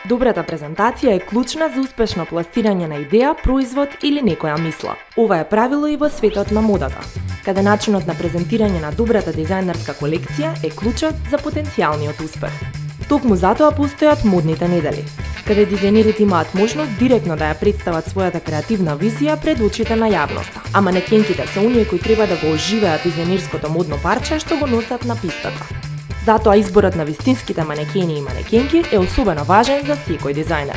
Добрата презентација е клучна за успешно пласирање на идеја, производ или некоја мисла. Ова е правило и во светот на модата, каде начинот на презентирање на добрата дизајнерска колекција е клучот за потенцијалниот успех. Токму затоа постојат модните недели, каде дизајнерите имаат можност директно да ја представат својата креативна визија пред очите на јавноста, а манекенките се оние кои треба да го оживеат дизајнерското модно парче што го носат на пистата. Затоа изборот на вистинските манекени и манекенки е особено важен за секој дизајнер.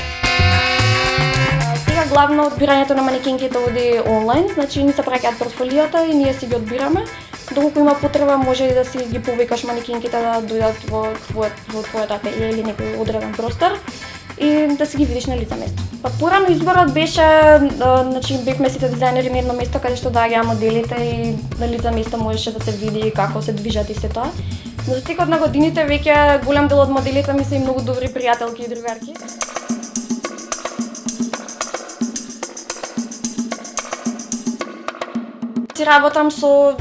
Сега главно одбирањето на манекенките оди онлайн, значи ни се праќаат портфолијата и ние си ги одбираме. Доколку има потреба може и да си ги повикаш манекенките да дојдат во твојата ателие или некој одреден простор и да си ги видиш на лице место. Па порано изборот беше, значи бевме сите дизајнери на едно место каде што доаѓаа моделите и на лице место можеше да се види како се движат и се тоа. Но за текот на годините веќе голем дел од моделите ми се и многу добри пријателки и другарки. Си работам со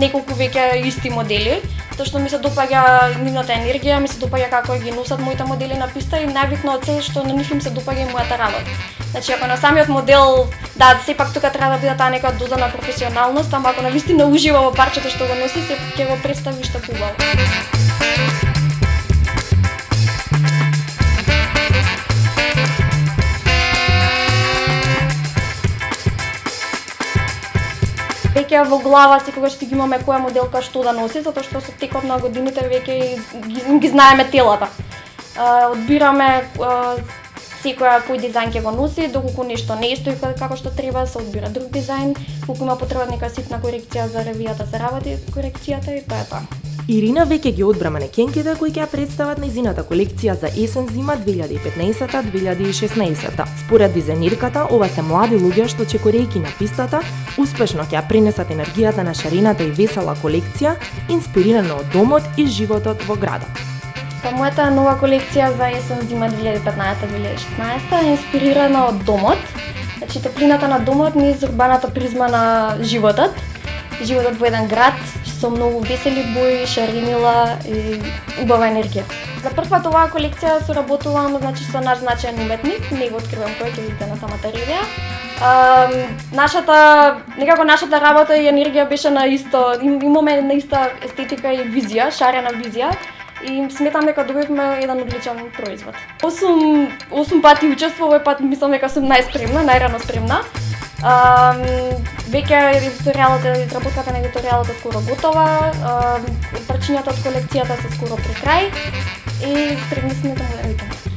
неколку веќе исти модели, тоа што ми се допаѓа нивната енергија, ми се допаѓа како ги носат моите модели на писта и најбитно од се што на нив им се допаѓа и мојата работа. Значи ако на самиот модел, да, сепак тука треба да биде таа нека доза на професионалност, ама ако навистина ужива во парчето што го носи, се ќе го представи што убаво. Веќе во глава секогаш си ги имаме која моделка што да носи, затоа што со текот на годините веќе ги знаеме телата. Одбираме секоја кој дизајн ќе го носи, доколку нешто не стои како што треба, се одбира друг дизајн, колку има потреба нека ситна корекција за ревијата се работи корекцијата и тоа е тоа. Ирина веќе ги одбра манекенките кои ќе ја представат нејзината колекција за есен-зима 2015-2016. Според дизајнерката, ова се млади луѓе што чекорејќи на пистата, успешно ќе ја пренесат енергијата на шарената и весела колекција, инспирирана од домот и животот во градот. Па мојата нова колекција за есен-зима 2015-2016 е инспирирана од домот. Значи топлината на домот низ урбаната призма на животот. Животот во еден град со многу весели бои, шаренила и убава енергија. За прв пат оваа колекција соработувам значи со наш значаен уметник, не го откривам кој, ќе видите на самата ревија. Нашата работа и енергија беше на исто, имаме на иста естетика и визија, шарена визија. И сметам дека добивме еден одличен производ. 8 пати учествував, овој пат мислам дека сум најрано спремна. Веќе изработката на едиторијалот е скоро готова, парчињата од колекцијата се скоро при крај и спремни сме за мојот викенд.